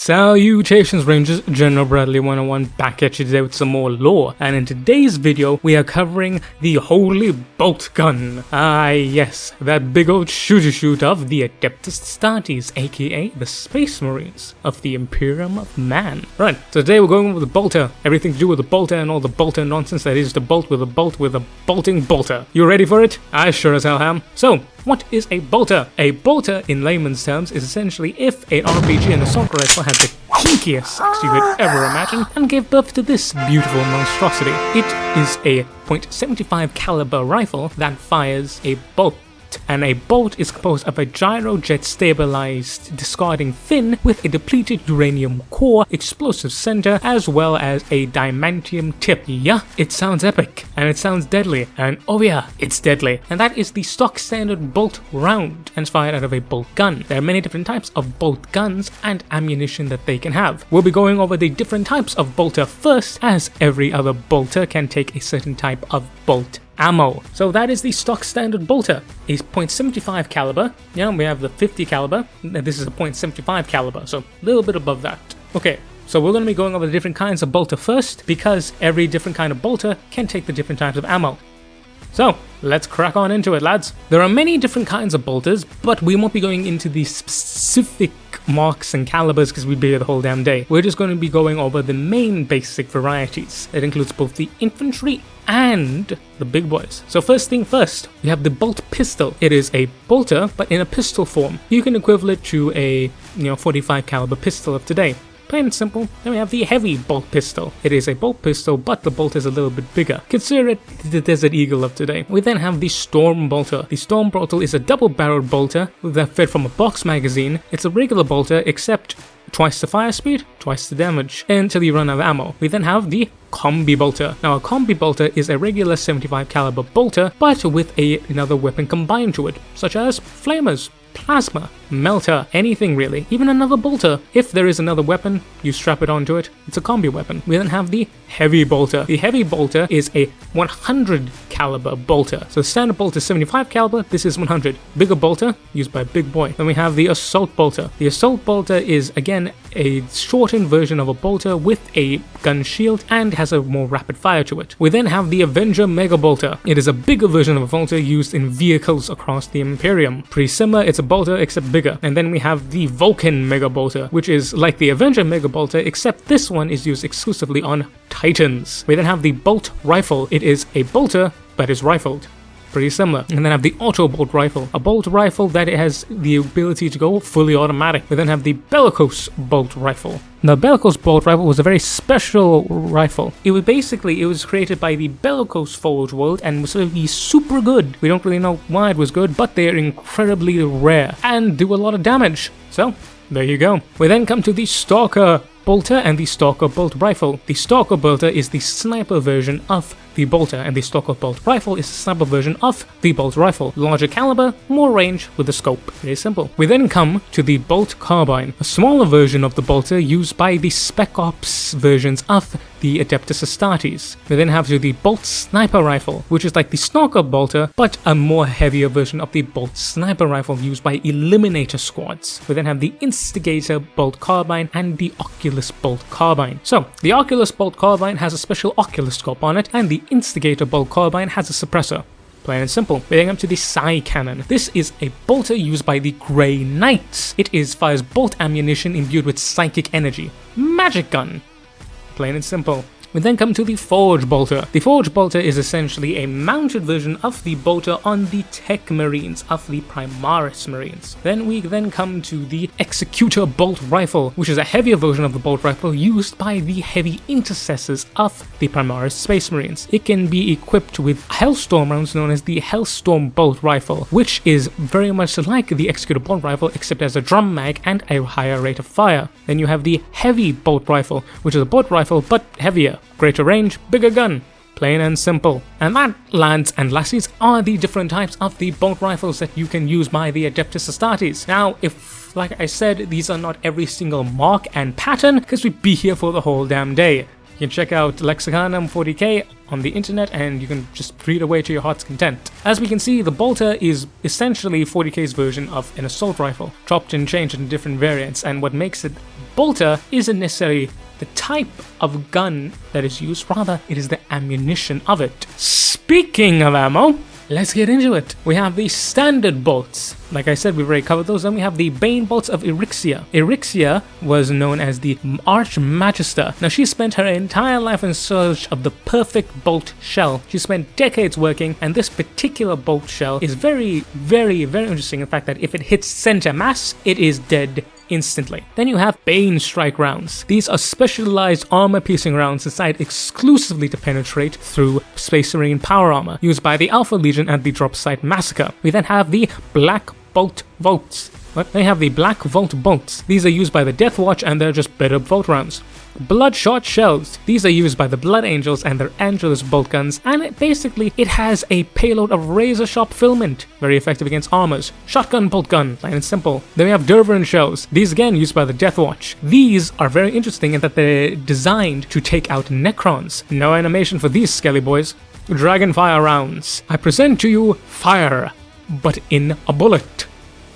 Salutations Rangers, General Bradley 101 back at you today with some more lore, and in today's video we are covering the Holy Bolt Gun. Ah yes, that big old shoot of the Adeptus Astartes, aka the Space Marines of the Imperium of Man. Right, so today we're going with the bolter, everything to do with the bolter and all the bolter nonsense that is to bolt with a bolting bolter. You ready for it? I sure as hell am. So, what is a bolter? A bolter, in layman's terms, is essentially if an RPG and assault rifle had the kinkiest sex you could ever imagine and gave birth to this beautiful monstrosity. It is a .75 caliber rifle that fires a bolt. And a bolt is composed of a gyrojet stabilized discarding fin with a depleted uranium core, explosive center, as well as a diamantium tip. Yeah, it sounds epic, and it sounds deadly, and oh yeah, it's deadly. And that is the stock standard bolt round, and it's fired out of a bolt gun. There are many different types of bolt guns and ammunition that they can have. We'll be going over the different types of bolter first, as every other bolter can take a certain type of bolt ammo. So that is the stock standard bolter. A .75 caliber. Yeah, we have the 50 caliber. This is a .75 caliber, so a little bit above that. Okay, so we're going to be going over the different kinds of bolter first, because every different kind of bolter can take the different types of ammo. So, let's crack on into it, lads. There are many different kinds of bolters, but we won't be going into the specific marks and calibers because we'd be here the whole damn day. We're just going to be going over the main basic varieties. It includes both the infantry and the big boys. So first thing first, we have the bolt pistol. It is a bolter, but in a pistol form. You can equivalent to a 45 caliber pistol of today. Plain and simple. Then we have the heavy bolt pistol. It is a bolt pistol, but the bolt is a little bit bigger. Consider it the Desert Eagle of today. We then have the Storm Bolter. The Storm Bolter is a double-barreled bolter that fed from a box magazine. It's a regular bolter, except twice the fire speed, twice the damage, until you run out of ammo. We then have the Combi Bolter. Now a Combi Bolter is a regular 75 caliber bolter, but with another weapon combined to it, such as flamers, plasma, melter, anything really, even another bolter. If there is another weapon, you strap it onto it, it's a combi weapon. We then have the heavy bolter. The heavy bolter is a 100 caliber bolter. So standard bolter is 75 caliber, this is 100. Bigger bolter, used by a big boy. Then we have the assault bolter. The assault bolter is again a shortened version of a bolter with a gun shield and has a more rapid fire to it. We then have the Avenger Mega Bolter. It is a bigger version of a bolter used in vehicles across the Imperium. Pretty similar, it's a bolter except bigger. And then we have the Vulcan Mega Bolter, which is like the Avenger Mega Bolter, except this one is used exclusively on Titans. We then have the Bolt Rifle. It is a bolter, but is rifled. Pretty similar. And then have the Auto Bolt Rifle, a bolt rifle that it has the ability to go fully automatic. We then have the Bellicose Bolt Rifle. Now, Bellicose Bolt Rifle was a very special rifle. It was created by the Bellicose ForgeWorld and was supposed to be super good. We don't really know why it was good, but they are incredibly rare and do a lot of damage. So, there you go. We then come to the Stalker Bolter and the Stalker Bolt Rifle. The Stalker Bolter is the sniper version of the bolter, and the Stalker Bolt Rifle is the sniper version of the Bolt Rifle. Larger caliber, more range with the scope. Very simple. We then come to the Bolt Carbine, a smaller version of the bolter used by the Spec Ops versions of the Adeptus Astartes. We then have the Bolt Sniper Rifle, which is like the Stalker Bolter, but a more heavier version of the Bolt Sniper Rifle used by Eliminator squads. We then have the Instigator Bolt Carbine and the Oculus Bolt Carbine. So, the Oculus Bolt Carbine has a special oscilloscope on it, and the Instigator Bolt Carbine has a suppressor. Plain and simple. We then come to the Psi Cannon. This is a bolter used by the Grey Knights. It fires bolt ammunition imbued with psychic energy. Magic gun. Plain and simple. We then come to the Forge Bolter. The Forge Bolter is essentially a mounted version of the bolter on the Tech Marines of the Primaris Marines. Then we come to the Executor Bolt Rifle, which is a heavier version of the bolt rifle used by the heavy intercessors of the Primaris Space Marines. It can be equipped with Hellstorm rounds known as the Hellstorm Bolt Rifle, which is very much like the Executor Bolt Rifle except as a drum mag and a higher rate of fire. Then you have the Heavy Bolt Rifle, which is a bolt rifle but heavier. Greater range, bigger gun. Plain and simple. And that, lads and lassies, are the different types of the bolt rifles that you can use by the Adeptus Astartes. Now, if, like I said, these are not every single mark and pattern, because we'd be here for the whole damn day. You can check out Warhammer 40k on the internet and you can just read away to your heart's content. As we can see, the bolter is essentially 40k's version of an assault rifle, chopped and changed in different variants, and what makes it bolter isn't necessarily the type of gun that is used, rather it is the ammunition of it. Speaking of ammo, let's get into it. We have the standard bolts. Like I said, we've already covered those. Then we have the Bane bolts of Erixia. Erixia was known as the Archmagister. Now, she spent her entire life in search of the perfect bolt shell. She spent decades working, and this particular bolt shell is very, very, very interesting. In fact, that if it hits center mass, it is dead instantly. Then you have Bane strike rounds. These are specialized armor-piercing rounds designed exclusively to penetrate through Space Marine power armor, used by the Alpha Legion at the Drop Site Massacre. We then have the Black Bolt Volts. They have the Black Volt Bolts. These are used by the Death Watch and they're just better Volt rounds. Bloodshot Shells. These are used by the Blood Angels and their Angelus bolt guns, and it has a payload of razor sharp filament, very effective against armors. Shotgun bolt gun, plain and simple. Then we have Derverin Shells. These again used by the Death Watch. These are very interesting in that they're designed to take out Necrons. No animation for these skelly boys. Dragonfire rounds. I present to you fire, but in a bullet.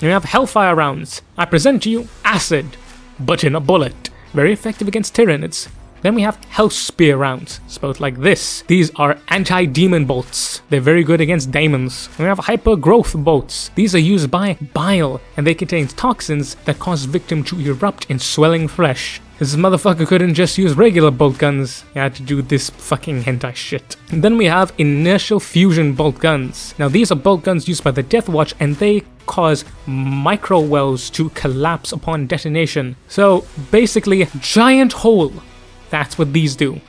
We have Hellfire rounds. I present to you acid, but in a bullet. Very effective against Tyranids. Then we have Hell Spear rounds, spelled like this. These are anti-demon bolts. They're very good against demons. We have Hyper Growth bolts. These are used by bile, and they contain toxins that cause victim to erupt in swelling flesh. This motherfucker couldn't just use regular bolt guns. He had to do this fucking hentai shit. And then we have Inertial Fusion bolt guns. Now these are bolt guns used by the Death Watch, and they cause micro wells to collapse upon detonation. So basically, giant hole. That's what these do.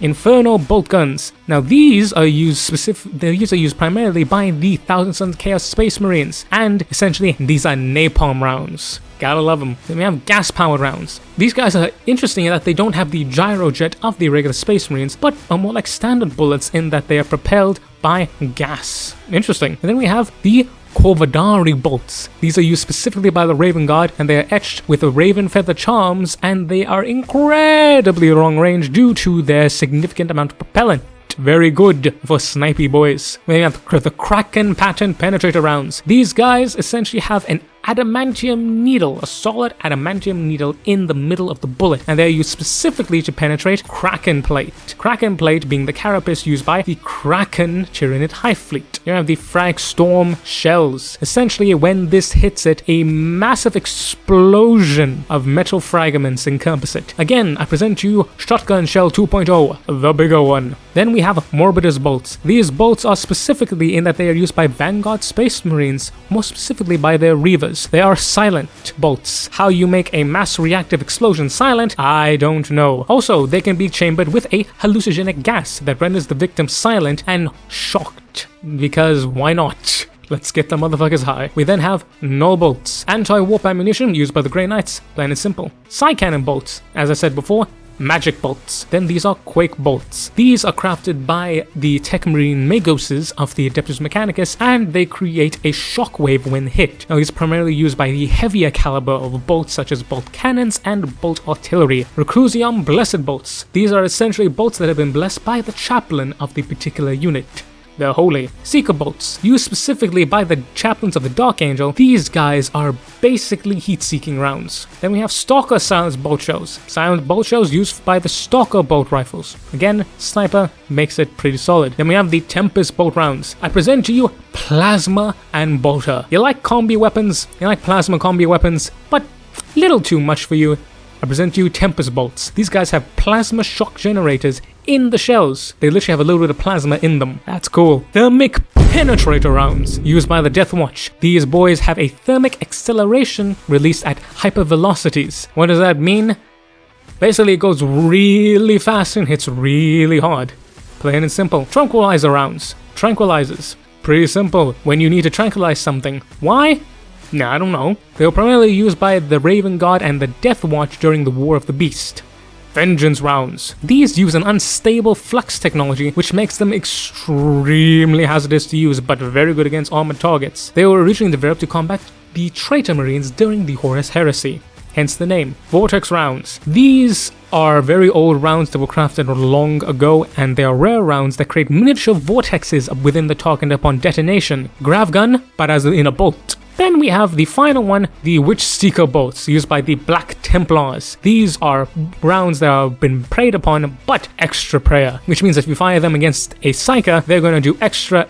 Inferno bolt guns. Now these are used primarily by the Thousand Suns Chaos Space Marines, and essentially these are napalm rounds. Gotta love them. Then we have gas powered rounds. These guys are interesting in that they don't have the gyrojet of the regular Space Marines, but are more like standard bullets in that they are propelled by gas. Interesting. And then we have the Corvadari bolts. These are used specifically by the Raven Guard, and they are etched with the Raven Feather charms, and they are incredibly long range due to their significant amount of propellant. Very good for snipey boys. We have the Kraken pattern penetrator rounds. These guys essentially have an adamantium needle, a solid adamantium needle in the middle of the bullet, and they're used specifically to penetrate Kraken plate. Kraken plate being the carapace used by the Kraken Tyranid Hive Fleet. You have the Frag Storm shells. Essentially, when this hits it, a massive explosion of metal fragments encompass it. Again, I present to you Shotgun Shell 2.0, the bigger one. Then we have Morbidus bolts. These bolts are specifically in that they are used by Vanguard Space Marines, more specifically by their Reavers. They are silent bolts. How you make a mass reactive explosion silent, I don't know. Also, they can be chambered with a hallucinogenic gas that renders the victim silent and shocked. Because why not? Let's get the motherfuckers high. We then have null bolts. Anti-warp ammunition used by the Grey Knights, plain and simple. Psy cannon bolts. As I said before, magic bolts. Then these are quake bolts. These are crafted by the Tech Marine Magoses of the Adeptus Mechanicus, and they create a shockwave when hit. Now these are primarily used by the heavier caliber of bolts such as bolt cannons and bolt artillery. Recrusium Blessed bolts. These are essentially bolts that have been blessed by the chaplain of the particular unit. They're holy. Seeker bolts, used specifically by the chaplains of the Dark Angel. These guys are basically heat-seeking rounds. Then we have Stalker silenced bolt shells. Silenced bolt shells used by the Stalker bolt rifles. Again, sniper makes it pretty solid. Then we have the Tempest bolt rounds. I present to you Plasma and Bolter. You like combi weapons? You like plasma combi weapons? But little too much for you. I present to you Tempest bolts. These guys have plasma shock generators in the shells. They literally have a little bit of plasma in them. That's cool. Thermic penetrator rounds used by the Death Watch. These boys have a thermic acceleration released at hypervelocities. What does that mean? Basically, it goes really fast and hits really hard. Plain and simple. Tranquilizer rounds. Tranquilizers. Pretty simple. When you need to tranquilize something. Why? Nah, I don't know. They were primarily used by the Raven Guard and the Death Watch during the War of the Beast. Vengeance rounds. These use an unstable flux technology, which makes them extremely hazardous to use, but very good against armored targets. They were originally developed to combat the Traitor Marines during the Horus Heresy, hence the name. Vortex rounds. These are very old rounds that were crafted long ago, and they are rare rounds that create miniature vortexes within the target upon detonation. Grav gun, but as in a bolt. Then we have the final one, the Witch Seeker bolts, used by the Black Templars. These are rounds that have been preyed upon, but extra prayer, which means if you fire them against a Psyker, they're going to do extra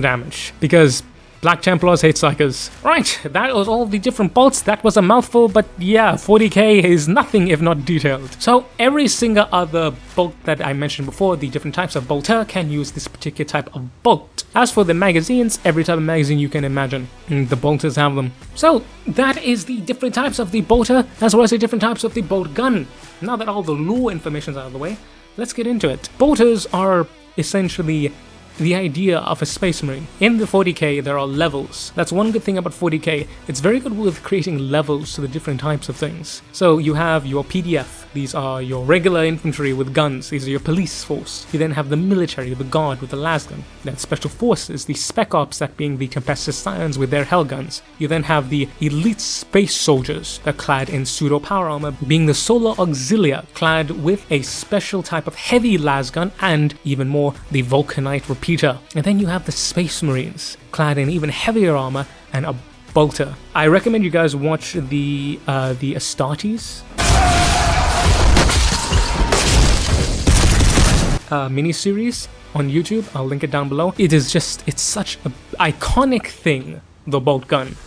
damage, because Black Templars hate Psykers. Right, that was all the different bolts. That was a mouthful, but yeah, 40k is nothing if not detailed. So every single other bolt that I mentioned before, the different types of bolter, can use this particular type of bolt. As for the magazines, every type of magazine you can imagine, the bolters have them. So that is the different types of the bolter, as well as the different types of the bolt gun. Now that all the lore information is out of the way, let's get into it. Bolters are essentially the idea of a space marine. In the 40k there are levels. That's one good thing about 40k. It's very good with creating levels to the different types of things. So you have your PDF. These are your regular infantry with guns. These are your police force. You then have the military, the guard with the lasgun. Then special forces, the spec ops, that being the competitive scions with their hell guns. You then have the elite space soldiers that are clad in pseudo power armor, being the solar auxilia, clad with a special type of heavy lasgun and even more the vulcanite repeater. And then you have the space marines, clad in even heavier armor and a bolter. I recommend you guys watch the Astartes mini-series on YouTube. I'll link it down below. It's such an iconic thing, the bolt gun.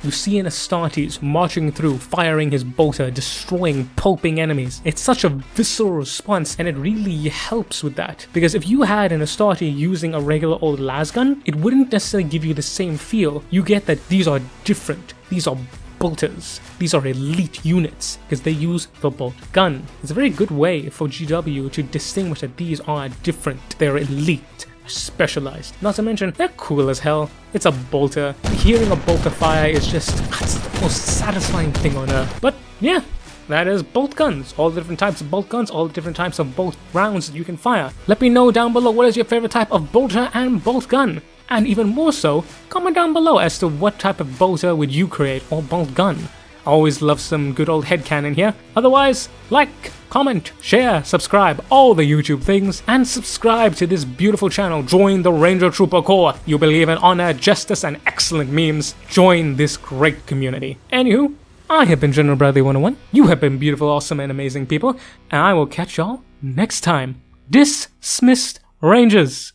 You see an Astartes marching through, firing his bolter, destroying, pulping enemies. It's such a visceral response, and it really helps with that. Because if you had an Astartes using a regular old lasgun, it wouldn't necessarily give you the same feel. You get that these are different. These are bolters. These are elite units because they use the bolt gun. It's a very good way for GW to distinguish that these are different. They're elite, specialized. Not to mention, they're cool as hell. It's a bolter. Hearing a bolter fire is just, it's the most satisfying thing on earth. But yeah, that is bolt guns. All the different types of bolt guns, all the different types of bolt rounds that you can fire. Let me know down below what is your favorite type of bolter and bolt gun. And even more so, comment down below as to what type of bolter would you create or bolt gun. I always love some good old headcanon here. Otherwise, like, comment, share, subscribe, all the YouTube things, and subscribe to this beautiful channel. Join the Ranger Trooper Corps. You believe in honor, justice, and excellent memes. Join this great community. Anywho, I have been General Bradley 101. You have been beautiful, awesome, and amazing people, and I will catch y'all next time. Dismissed, Rangers.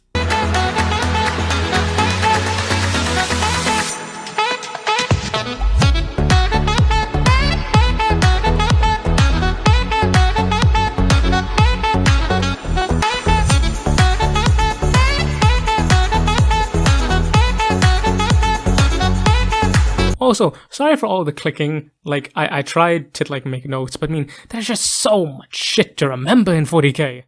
Also, sorry for all the clicking. Like, I tried to make notes, but I mean, there's just so much shit to remember in 40k.